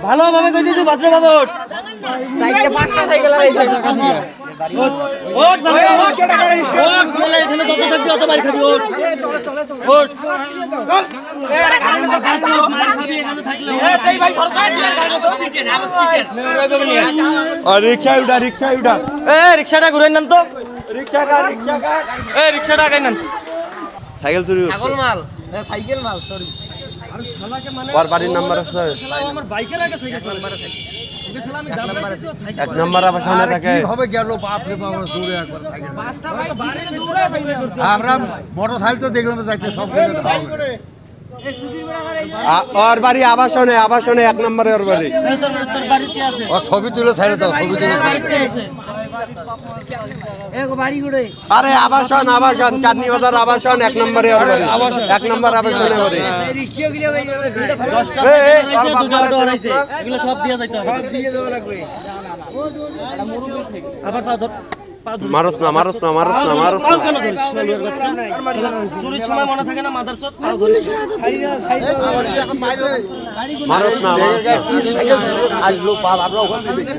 ভালোভাবে কই দিছি ভদ্রবাবু সাইকেল পাঁচটা সাইকেল আইছে ওট এখানে যত থাকবি অত বাড়ি খাবি ওট ওট রিক্সা উঠা রিক্সাটা ঘুরে নেন তো রিক্সাটা আগে নেন সাইকেল চুরি ছাগল মাল সাইকেল মাল সরি और बारी नंबर আছে আমার বাইকের আগে সাইকেল নাম্বার আছে ওকে শালা আমি দাবড়াই দিছি এক নাম্বার আবার সামনে থাকে কি হবে গেল বাপ রে বাপ জোরে একবার সাইকেল পাঁচটা বাইক বাড়িতে দৌড়ায় বাইরে করছে আমরা মোটরসাইকেল তো দেখলাম যাইতে সব ফেলে দাও এই সুধীর বড় গাড়ি और बारी आवासने एक नंबर और बारी তোর বাড়িতে আছে ও ছবি তুলে ছাইরে দাও ছবি তুলে বাড়িতে আছে এক বাড়ি গুড়ে अरे आवासन चांदनी बाजार आवासन एक नंबर और बारी एक नंबर आवासने बारी রিকশা গিয়ে ভাই 10টা দুটো অটো হারাইছে এগুলো সব দিয়া যাইতে হবে সব দিয়ে দেওয়া লাগবে আবার मारुस ना চুরির সময় মনে থাকে না মাদার চোদ পাও ধরে मारुस ना সাইকেল ছাড়লো বাপ আমরা ওখান থেকে দেখি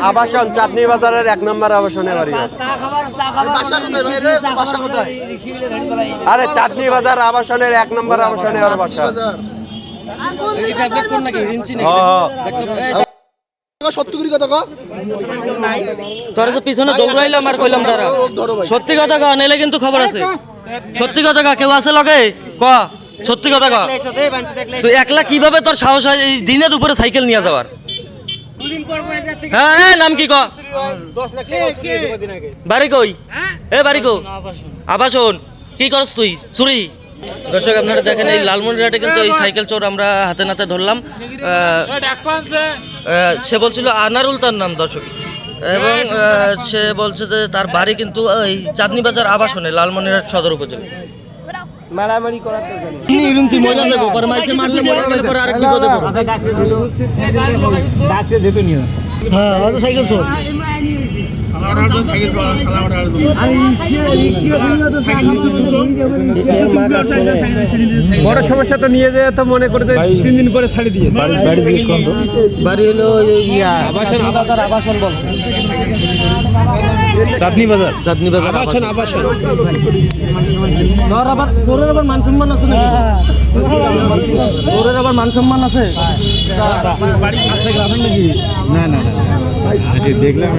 आवासन चांदनी बाजार एक नंबर आवासने बारी চা খাবার বাসা কোথায় রে বাসা কোথায় রিকশা গিয়ে গাড়ি বলাই अरे चांदनी बाजार आवासने एक नंबर आवासने और बासा আর কোন দিকে ট্যাবলেট কোন নাকি রিঞ্চি নাকি हां সত্যি কথা কও তোরে তো পিছনে দৌড়াইলাম আর কইলাম দাঁড়া সত্যি কথা কও নাইলে কিন্তু খবর আছে সত্যি কথা কও কেউ আছে লগে ক সত্যি কথা কও তুই একলা কিভাবে তোর সাহস হয় এই দিনের উপরে সাইকেল নিয়ে যাওয়ার হ্যাঁ নাম কি ক 10 লাখ টাকা দিন আগে বাড়ি কই এ বাড়ি কো আবাসন কি করছ তুই চুরি দর্শক আপনারা দেখেন এই লালমনিরহাটে কিন্তু এই সাইকেল চোর আমরা হাতে নাতে ধরলাম সে বলছিল আনারুল তার নাম দর্শক এবং সে বলছে যে তার বাড়ি কিন্তু এই চাঁদনী বাজার আবাসনে লালমনিরহাট সদর উপজেলা মারামারি করার দরকার নেই ইরুনছি মজা দেব পরে মাইকে মারলে মরে গেলে পরে আরেক বিপদে পড়ব ডাকছে যেতে নিও হ্যাঁ আর সাইকেল চোর বড় সমস্যা তো নিয়ে যায় তো মনে করে 3 দিন পরে ছাড়ি দিয়ে বাড়ি জিজ্ঞেস করুন তো বাড়ি হলো আবাসন বল চাঁদনী বাজার আবাসন আবার চোরের আবার মান সম্মান আছে নাকি চোরের আবার মান সম্মান আছে বাড়ি কাছে গ্রামের নাকি না আচ্ছা দেখলাম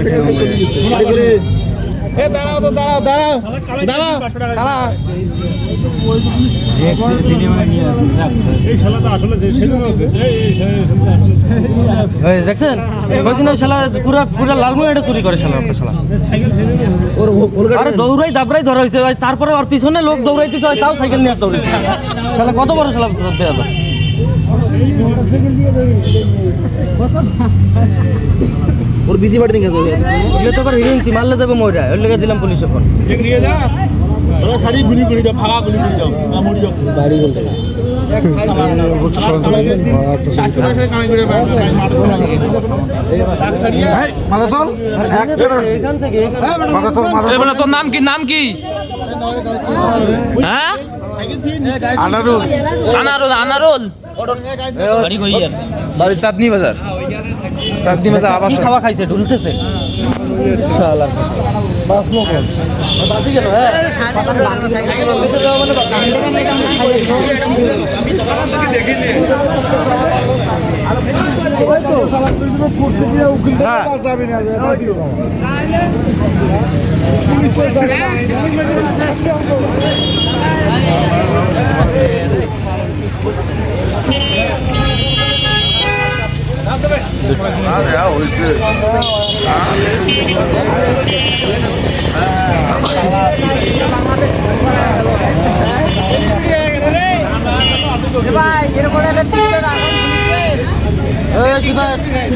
এ দাঁড়াও তো দাঁড়াও খালা এই শালা তো আসলে যে সেজন্য এই দেখছেন কইছিনা শালা পুরা লালমনিরহাটে চুরি করে শালা আপনার শালা আরে দৌড়াই দাবড়াই ধরা হইছে তারপরে আর পিছনে লোক দৌড়াইতেছে তাও সাইকেল নিয়ে দৌড়াইছে শালা কত বড় শালা বেয়াদব ওর বিজি বাড়ি নিয়ে গেছে এগুলো তো আবার হিরোইনছি মারলে যাবে মইরা ওর লেগে দিলাম পুলিশে ফোন ঠিক নিয়ে যা তোরা শাড়ি গুলি করে দাও ফাঁকা গুলি করে দাও না মরি যাও বাড়ি বলতে বস্তু সরন্ত লাগে চাচুরা কামাই করে মালাতল এখান থেকে এবারে তোর নাম কি হ্যাঁ আনারুল বাড়ি কই আর বাড়ি চাঁদনী বাজার আবাসন খাওয়া খাইছে ঢুলতেছে শালা বাস মোকল বাসি গেল হ্যাঁ এই শিবা ঠিক আছে